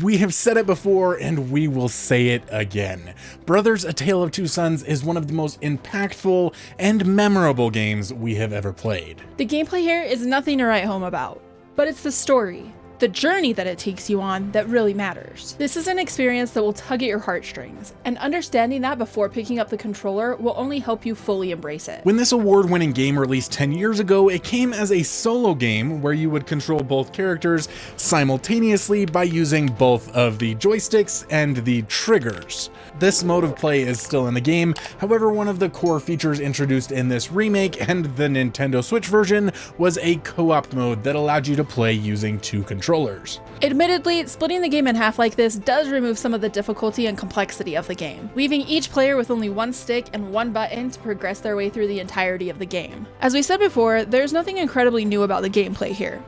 We have said it before and we will say it again. Brothers: A Tale of Two Sons is one of the most impactful and memorable games we have ever played. The gameplay here is nothing to write home about, but it's the story, the journey that it takes you on, that really matters. This is an experience that will tug at your heartstrings, and understanding that before picking up the controller will only help you fully embrace it. When this award-winning game released 10 years ago, it came as a solo game where you would control both characters simultaneously by using both of the joysticks and the triggers. This mode of play is still in the game, however, one of the core features introduced in this remake and the Nintendo Switch version was a co-op mode that allowed you to play using two controllers. Admittedly, splitting the game in half like this does remove some of the difficulty and complexity of the game, leaving each player with only one stick and one button to progress their way through the entirety of the game. As we said before, there's nothing incredibly new about the gameplay here.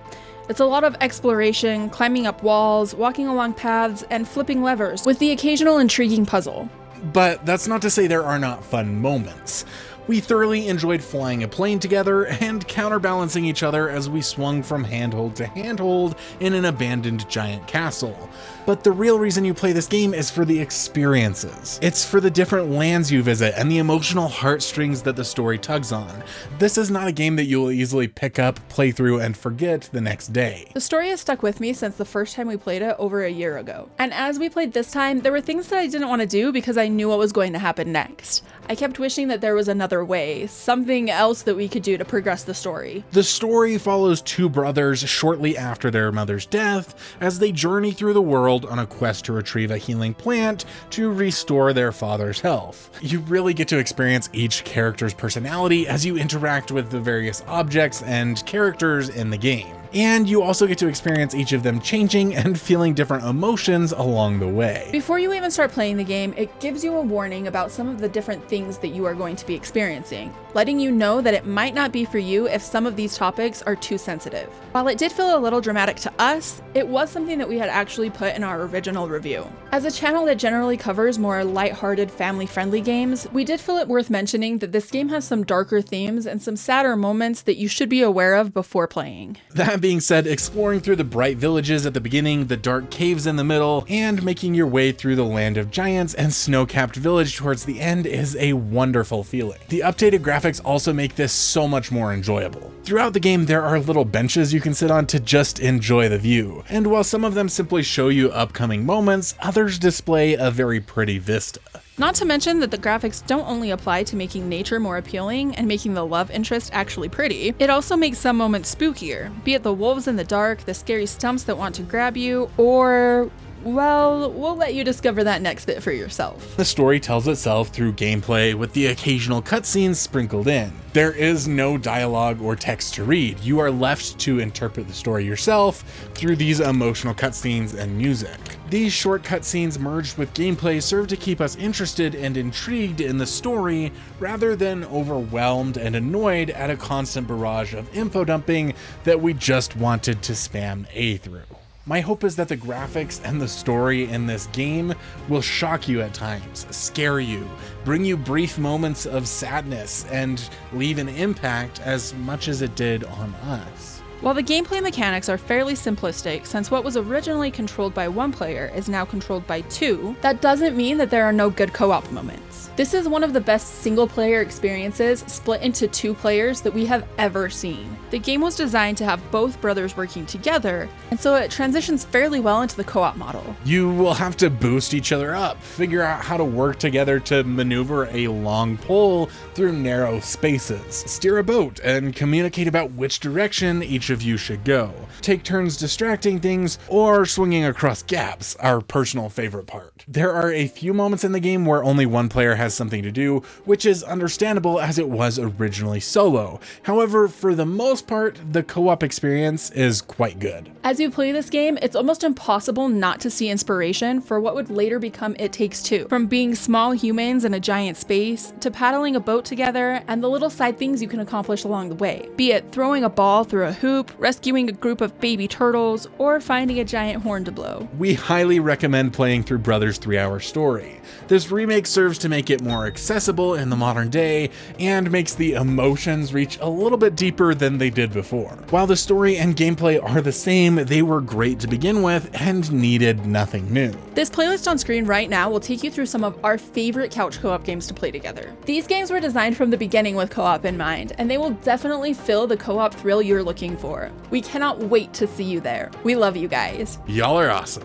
It's a lot of exploration, climbing up walls, walking along paths, and flipping levers, with the occasional intriguing puzzle. But that's not to say there are not fun moments. We thoroughly enjoyed flying a plane together and counterbalancing each other as we swung from handhold to handhold in an abandoned giant castle. But the real reason you play this game is for the experiences. It's for the different lands you visit and the emotional heartstrings that the story tugs on. This is not a game that you will easily pick up, play through, and forget the next day. The story has stuck with me since the first time we played it over a year ago. And as we played this time, there were things that I didn't want to do because I knew what was going to happen next. I kept wishing that there was another way, something else that we could do to progress the story. The story follows two brothers shortly after their mother's death as they journey through the world on a quest to retrieve a healing plant to restore their father's health. You really get to experience each character's personality as you interact with the various objects and characters in the game. And you also get to experience each of them changing and feeling different emotions along the way. Before you even start playing the game, it gives you a warning about some of the different things that you are going to be experiencing, letting you know that it might not be for you if some of these topics are too sensitive. While it did feel a little dramatic to us, it was something that we had actually put in our original review. As a channel that generally covers more lighthearted, family-friendly games, we did feel it worth mentioning that this game has some darker themes and some sadder moments that you should be aware of before playing. That being said, exploring through the bright villages at the beginning, the dark caves in the middle, and making your way through the land of giants and snow-capped village towards the end is a wonderful feeling. The updated graphics also make this so much more enjoyable. Throughout the game, there are little benches you can sit on to just enjoy the view, and while some of them simply show you upcoming moments, others display a very pretty vista. Not to mention that the graphics don't only apply to making nature more appealing and making the love interest actually pretty, it also makes some moments spookier, be it the wolves in the dark, the scary stumps that want to grab you, or, well, we'll let you discover that next bit for yourself. The story tells itself through gameplay with the occasional cutscenes sprinkled in. There is no dialogue or text to read. You are left to interpret the story yourself through these emotional cutscenes and music. These short cutscenes merged with gameplay serve to keep us interested and intrigued in the story rather than overwhelmed and annoyed at a constant barrage of info dumping that we just wanted to spam A through. My hope is that the graphics and the story in this game will shock you at times, scare you, bring you brief moments of sadness, and leave an impact as much as it did on us. While the gameplay mechanics are fairly simplistic, since what was originally controlled by one player is now controlled by two, that doesn't mean that there are no good co-op moments. This is one of the best single-player experiences split into two players that we have ever seen. The game was designed to have both brothers working together, and so it transitions fairly well into the co-op model. You will have to boost each other up, figure out how to work together to maneuver a long pole through narrow spaces, steer a boat, and communicate about which direction each of you should go. Take turns distracting things or swinging across gaps, our personal favorite part. There are a few moments in the game where only one player has something to do, which is understandable as it was originally solo. However, for the most part, the co-op experience is quite good. As you play this game, it's almost impossible not to see inspiration for what would later become It Takes Two. From being small humans in a giant space, to paddling a boat together, and the little side things you can accomplish along the way. Be it throwing a ball through a hoop, rescuing a group of baby turtles, or finding a giant horn to blow. We highly recommend playing through Brothers' 3-hour story. This remake serves to make it it more accessible in the modern day and makes the emotions reach a little bit deeper than they did before. While the story and gameplay are the same, they were great to begin with and needed nothing new. This playlist on screen right now will take you through some of our favorite couch co-op games to play together. These games were designed from the beginning with co-op in mind, and they will definitely fill the co-op thrill you're looking for. We cannot wait to see you there. We love you guys. Y'all are awesome.